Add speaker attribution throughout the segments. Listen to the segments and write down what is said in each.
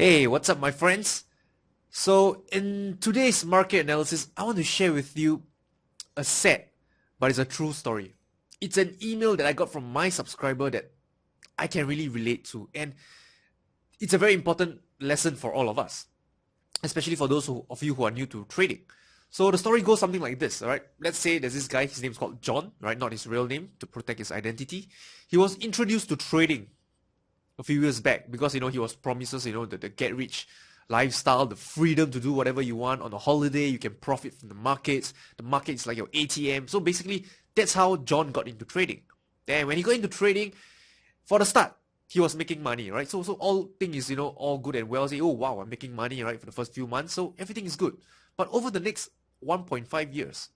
Speaker 1: Hey, what's up, my friends? So, in today's market analysis, I want to share with you a sad, but it's a true story. It's an email that I got from my subscriber that I can really relate to, and it's a very important lesson for all of us, especially for those of you who are new to trading. So, the story goes something like this, alright? Let's say there's this guy, his name's called John, right? Not his real name, to protect his identity. He was introduced to trading a few years back because he was promises the get rich lifestyle, the freedom to do whatever you want on a holiday. You can profit from the markets. The market is like your ATM. So basically, that's how John got into trading. And when he got into trading, for the start, he was making money, right? So all thing is all good and well. Say, oh wow, I'm making money, right, for the first few months. So everything is good. But over the next 1.5 years,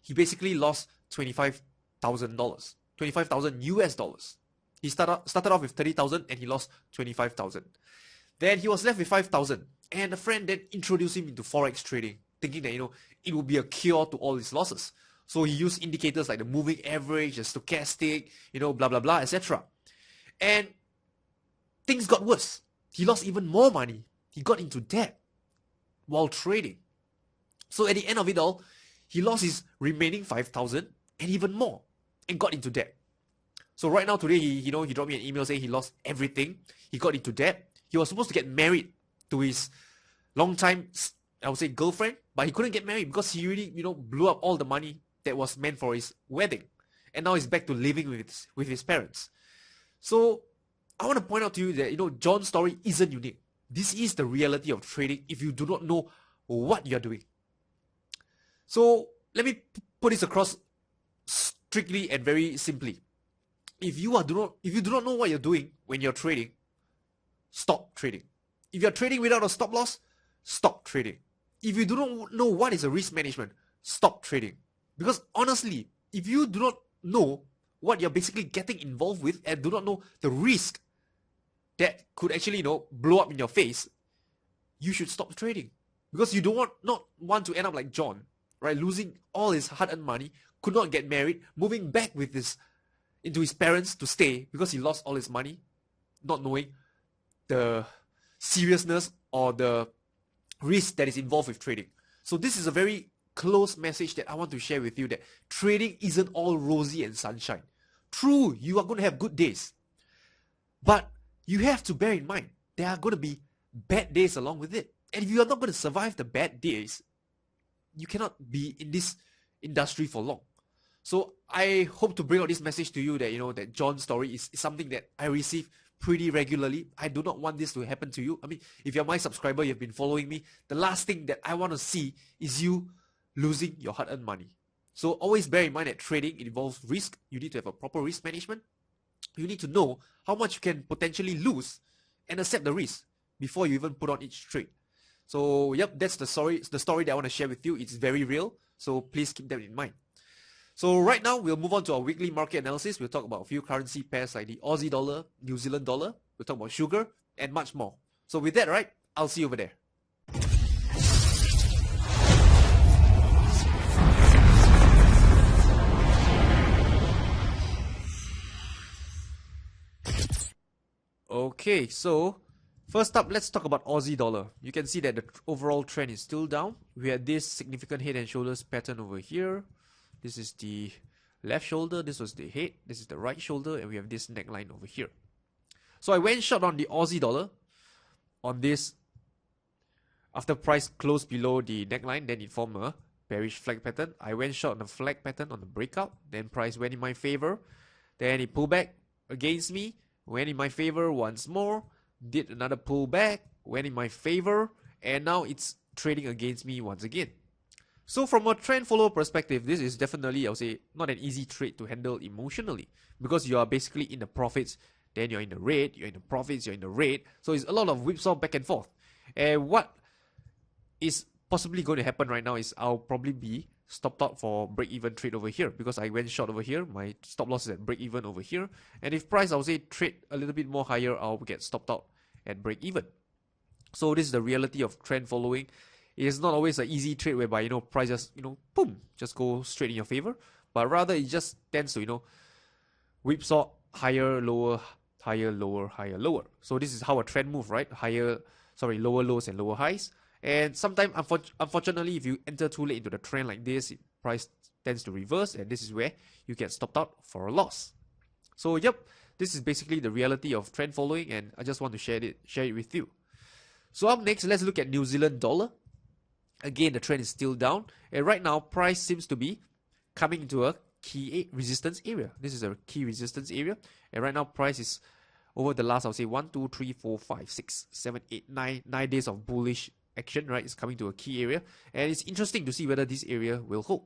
Speaker 1: he basically lost $25,000, 25,000 US dollars. He started off with 30,000 and he lost 25,000. Then he was left with 5,000, and a friend then introduced him into forex trading, thinking that it would be a cure to all his losses. So he used indicators like the moving average, the stochastic, blah blah blah, etc. And things got worse. He lost even more money. He got into debt while trading. So at the end of it all, he lost his remaining 5,000 and even more, and got into debt. So right now today, he dropped me an email saying he lost everything. He got into debt. He was supposed to get married to his long-time, I would say, girlfriend, but he couldn't get married because he really, blew up all the money that was meant for his wedding. And now he's back to living with his parents. So I want to point out to you that, John's story isn't unique. This is the reality of trading if you do not know what you're doing. So let me put this across strictly and very simply. If you do not know what you're doing when you're trading, stop trading. If you're trading without a stop loss, stop trading. If you do not know what is a risk management, stop trading. Because honestly, if you do not know what you're basically getting involved with and do not know the risk that could actually blow up in your face, you should stop trading. Because you don't not want to end up like John, right? Losing all his hard-earned money, could not get married, moving back into his parents to stay because he lost all his money, not knowing the seriousness or the risk that is involved with trading. So this is a very close message that I want to share with you, that trading isn't all rosy and sunshine. True, you are going to have good days, but you have to bear in mind there are going to be bad days along with it. And if you are not going to survive the bad days, you cannot be in this industry for long. So I hope to bring out this message to you that, that John's story is something that I receive pretty regularly. I do not want this to happen to you. I mean, if you're my subscriber, you've been following me, the last thing that I want to see is you losing your hard-earned money. So always bear in mind that trading involves risk. You need to have a proper risk management. You need to know how much you can potentially lose and accept the risk before you even put on each trade. So yep, that's the story that I want to share with you. It's very real. So please keep that in mind. So right now, we'll move on to our weekly market analysis. We'll talk about a few currency pairs like the Aussie dollar, New Zealand dollar. We'll talk about sugar and much more. So with that, right, I'll see you over there. Okay, so first up, let's talk about Aussie dollar. You can see that the overall trend is still down. We had this significant head and shoulders pattern over here. This is the left shoulder, this was the head, this is the right shoulder, and we have this neckline over here. So I went short on the Aussie dollar on this after price closed below the neckline, then it formed a bearish flag pattern. I went short on the flag pattern on the breakout, then price went in my favor, then it pulled back against me, went in my favor once more, did another pullback, went in my favor, and now it's trading against me once again. So from a trend follower perspective, this is definitely, I would say, not an easy trade to handle emotionally, because you are basically in the profits, then you're in the red, you're in the profits, you're in the red. So it's a lot of whipsaw back and forth. And what is possibly going to happen right now is I'll probably be stopped out for break-even trade over here, because I went short over here. My stop loss is at break-even over here. And if price, I would say, trade a little bit more higher, I'll get stopped out at break-even. So this is the reality of trend following. It's not always an easy trade whereby, price just, boom, just go straight in your favor. But rather, it just tends to, whipsaw higher, lower, higher, lower, higher, lower. So this is how a trend move, right? Lower lows and lower highs. And sometimes, unfortunately, if you enter too late into the trend like this, price tends to reverse, and this is where you get stopped out for a loss. So yep, this is basically the reality of trend following, and I just want to share it with you. So up next, let's look at New Zealand dollar. Again, the trend is still down, and right now price seems to be coming into a key resistance area. This is a key resistance area, and right now price is over the last, I'll say 1, 2, 3, 4, 5, 6, 7, 8, 9 days of bullish action, right? It's coming to a key area, and it's interesting to see whether this area will hold.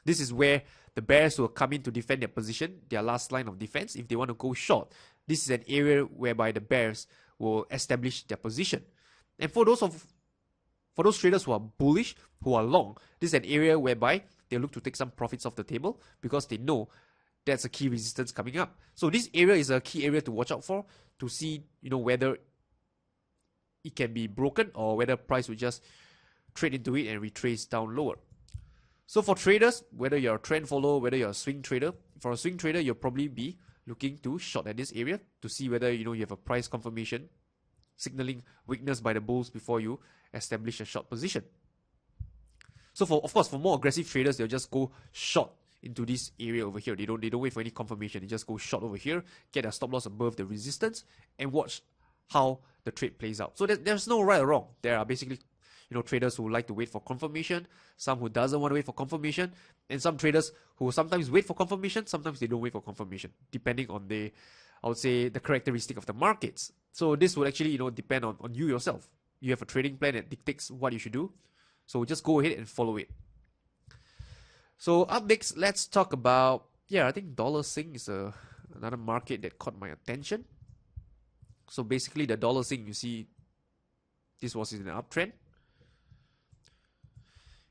Speaker 1: This is where the bears will come in to defend their position, their last line of defense. If they want to go short, this is an area whereby the bears will establish their position. And for those traders who are bullish, who are long, this is an area whereby they look to take some profits off the table because they know that's a key resistance coming up. So this area is a key area to watch out for, to see, whether it can be broken or whether price will just trade into it and retrace down lower. So for traders, whether you're a trend follower, whether you're a swing trader, for a swing trader, you'll probably be looking to short at this area to see whether you have a price confirmation signaling weakness by the bulls before you establish a short position. So of course, for more aggressive traders, they'll just go short into this area over here. They don't wait for any confirmation. They just go short over here, get a stop loss above the resistance, and watch how the trade plays out. So there's no right or wrong. There are basically traders who like to wait for confirmation, some who doesn't want to wait for confirmation, and some traders who sometimes wait for confirmation, sometimes they don't wait for confirmation, depending on the characteristic of the markets. So this would actually depend on you yourself. You have a trading plan that dictates what you should do, so just go ahead and follow it. So up next, let's talk about, I think dollar Sing is another market that caught my attention. So basically the dollar Sing, you see, this was in an uptrend.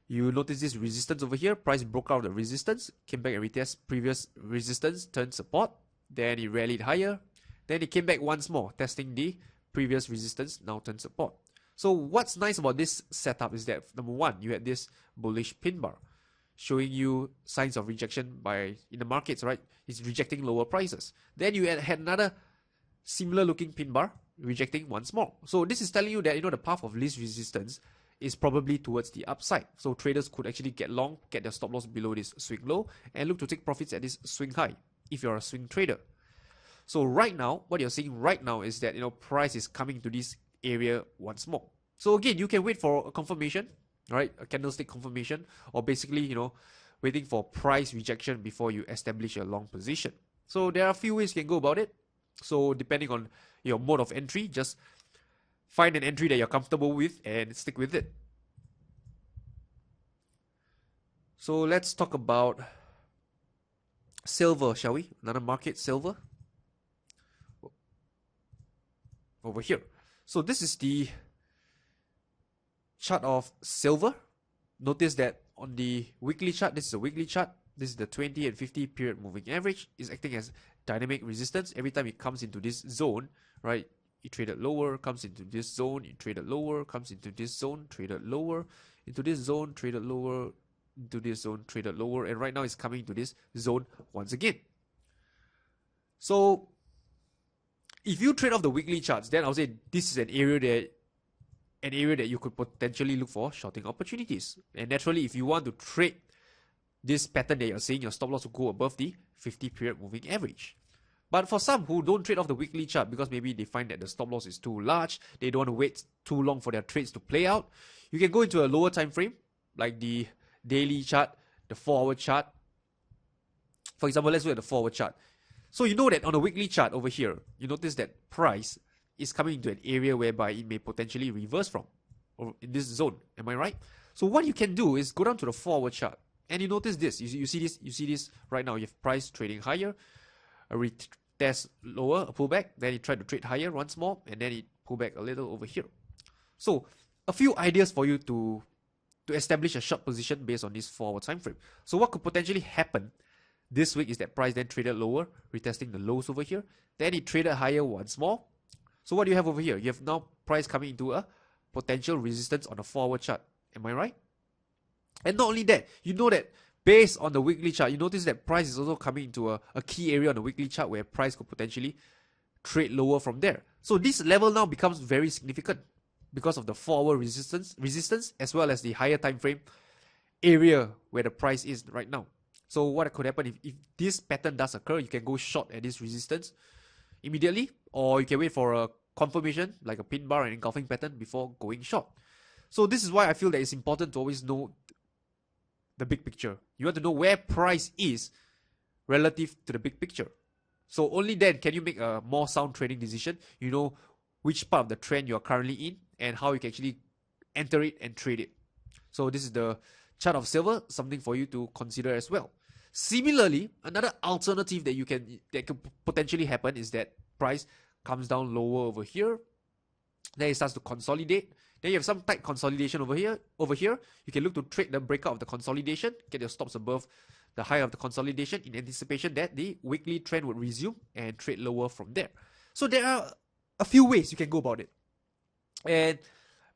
Speaker 1: You notice this resistance over here. Price broke out of the resistance, came back and retest previous resistance, turned support. Then it rallied higher. Then it came back once more, testing the previous resistance, now turned support. So what's nice about this setup is that, number one, you had this bullish pin bar showing you signs of rejection in the markets, right? It's rejecting lower prices. Then you had another similar looking pin bar rejecting once more. So this is telling you that the path of least resistance is probably towards the upside. So traders could actually get long, get their stop loss below this swing low, and look to take profits at this swing high if you're a swing trader. So right now, what you're seeing right now is that price is coming to this area once more. So again, you can wait for a confirmation, right? A candlestick confirmation, or basically waiting for price rejection before you establish a long position. So there are a few ways you can go about it. So depending on your mode of entry, just find an entry that you're comfortable with and stick with it. So let's talk about silver, shall we? Another market, silver. Over here. So this is the chart of silver. Notice that on the weekly chart, this is a weekly chart. This is the 20 and 50 period moving average. Is acting as dynamic resistance. Every time it comes into this zone, right? It traded lower, comes into this zone, it traded lower, comes into this zone, traded lower, into this zone, traded lower, into this zone, traded lower, and right now it's coming to this zone once again. So if you trade off the weekly charts, then I'll say this is an area that you could potentially look for shorting opportunities. And naturally, if you want to trade this pattern that you're seeing, your stop loss will go above the 50 period moving average. But for some who don't trade off the weekly chart because maybe they find that the stop loss is too large, they don't want to wait too long for their trades to play out, you can go into a lower time frame, like the daily chart, the 4-hour chart. For example, let's look at the 4-hour chart. So you know that on the weekly chart over here, you notice that price is coming into an area whereby it may potentially reverse from, or in this zone. Am I right? So what you can do is go down to the 4-hour chart, and you notice this. You see this right now. You have price trading higher, a retest lower, a pullback, then it tried to trade higher once more, and then it pulled back a little over here. So a few ideas for you to establish a short position based on this 4-hour time frame. So what could potentially happen this week is that price then traded lower, retesting the lows over here. Then it traded higher once more. So what do you have over here? You have now price coming into a potential resistance on the 4-hour chart. Am I right? And not only that, you know that based on the weekly chart, you notice that price is also coming into a key area on the weekly chart where price could potentially trade lower from there. So this level now becomes very significant because of the 4-hour resistance as well as the higher time frame area where the price is right now. So what could happen if this pattern does occur, you can go short at this resistance immediately, or you can wait for a confirmation like a pin bar and engulfing pattern before going short. So this is why I feel that it's important to always know the big picture. You want to know where price is relative to the big picture. So only then can you make a more sound trading decision. You know which part of the trend you're currently in and how you can actually enter it and trade it. So this is the chart of silver, something for you to consider as well. Similarly, another alternative that could potentially happen is that price comes down lower over here. Then it starts to consolidate. Then you have some tight consolidation over here. You can look to trade the breakout of the consolidation, get your stops above the high of the consolidation in anticipation that the weekly trend would resume and trade lower from there. So there are a few ways you can go about it. And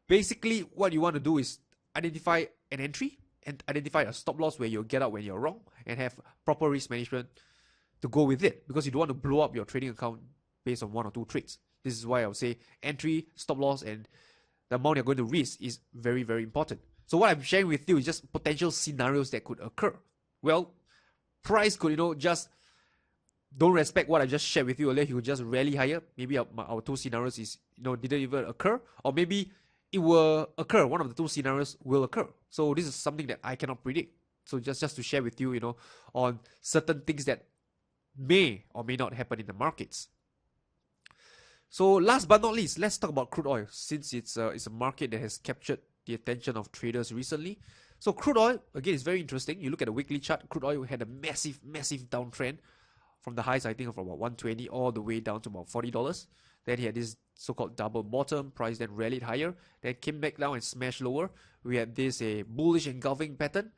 Speaker 1: basically what you want to do is identify an entry and identify a stop loss where you'll get out when you're wrong and have proper risk management to go with it, because you don't want to blow up your trading account based on 1 or 2 trades. This is why I would say entry, stop loss, and the amount you're going to risk is very, very important. So what I'm sharing with you is just potential scenarios that could occur. Well, price could, just don't respect what I just shared with you earlier. He would just rally higher. Maybe our 2 scenarios is, didn't even occur. Or maybe it will occur. One of the 2 scenarios will occur. So this is something that I cannot predict. So just to share with you, on certain things that may or may not happen in the markets. So last but not least, let's talk about crude oil, since it's a market that has captured the attention of traders recently. So crude oil, again, is very interesting. You look at the weekly chart, crude oil had a massive downtrend from the highs, I think, of about 120 all the way down to about $40. Then he had this so-called double bottom, price then rallied higher, then came back down and smashed lower. We had this a bullish engulfing pattern,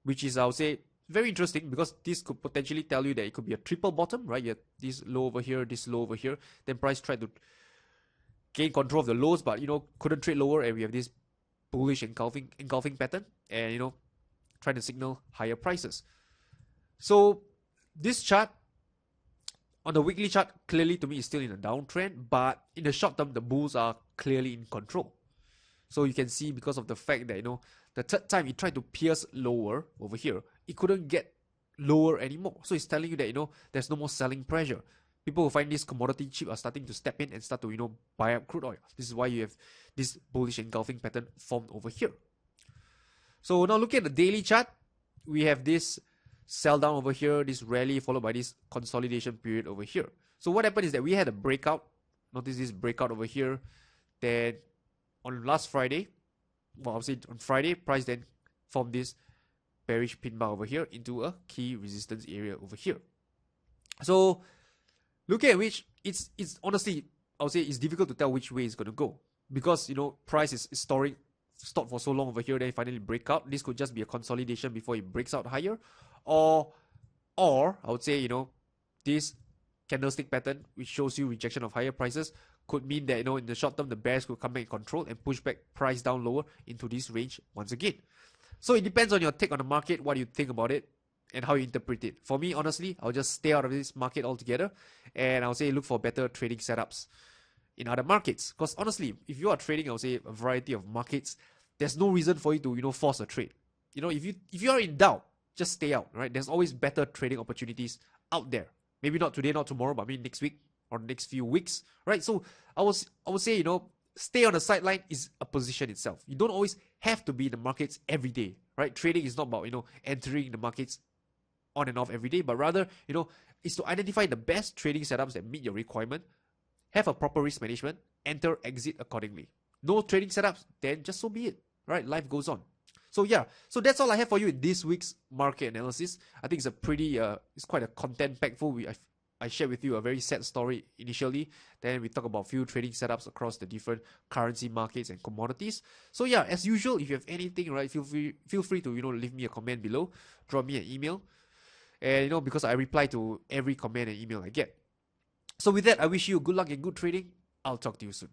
Speaker 1: which is, I would say, very interesting, because this could potentially tell you that it could be a triple bottom, right? You have this low over here, this low over here. Then price tried to gain control of the lows, but couldn't trade lower, and we have this bullish engulfing pattern, and trying to signal higher prices. So this chart on the weekly chart clearly to me is still in a downtrend, but in the short term the bulls are clearly in control. So you can see, because of the fact that the third time it tried to pierce lower over here, it couldn't get lower anymore. So it's telling you that there's no more selling pressure. People who find this commodity cheap are starting to step in and start to buy up crude oil. This is why you have this bullish engulfing pattern formed over here. So now looking at the daily chart, we have this sell down over here, this rally followed by this consolidation period over here. So what happened is that we had a breakout. Notice this breakout over here. Then on last Friday, well, I'll say on Friday, price then formed this bearish pin bar over here into a key resistance area over here. So looking at which, it's honestly, I would say it's difficult to tell which way it's going to go, because price is stopped for so long over here, then finally break out. This could just be a consolidation before it breaks out higher, or I would say this candlestick pattern, which shows you rejection of higher prices, could mean that in the short term the bears could come back in control and push back price down lower into this range once again. So it depends on your take on the market, what you think about it, and how you interpret it. For me, honestly, I'll just stay out of this market altogether, and I'll say look for better trading setups in other markets. Because honestly, if you are trading, I'll say a variety of markets, there's no reason for you to force a trade. If you are in doubt, just stay out, right? There's always better trading opportunities out there. Maybe not today, not tomorrow, but maybe next week or next few weeks, right? So I would say stay on the sideline is a position itself. You don't always have to be in the markets every day, right? Trading is not about entering the markets on and off every day, but rather is to identify the best trading setups that meet your requirement, have a proper risk management, enter, exit accordingly. No trading setups, then just so be it, right? Life goes on. So yeah, so that's all I have for you in this week's market analysis. I think it's a pretty, it's quite a content-packed full. I shared with you a very sad story initially. Then we talk about few trading setups across the different currency markets and commodities. So yeah, as usual, if you have anything, right, feel free to leave me a comment below, drop me an email, and because I reply to every comment and email I get. So with that, I wish you good luck and good trading. I'll talk to you soon.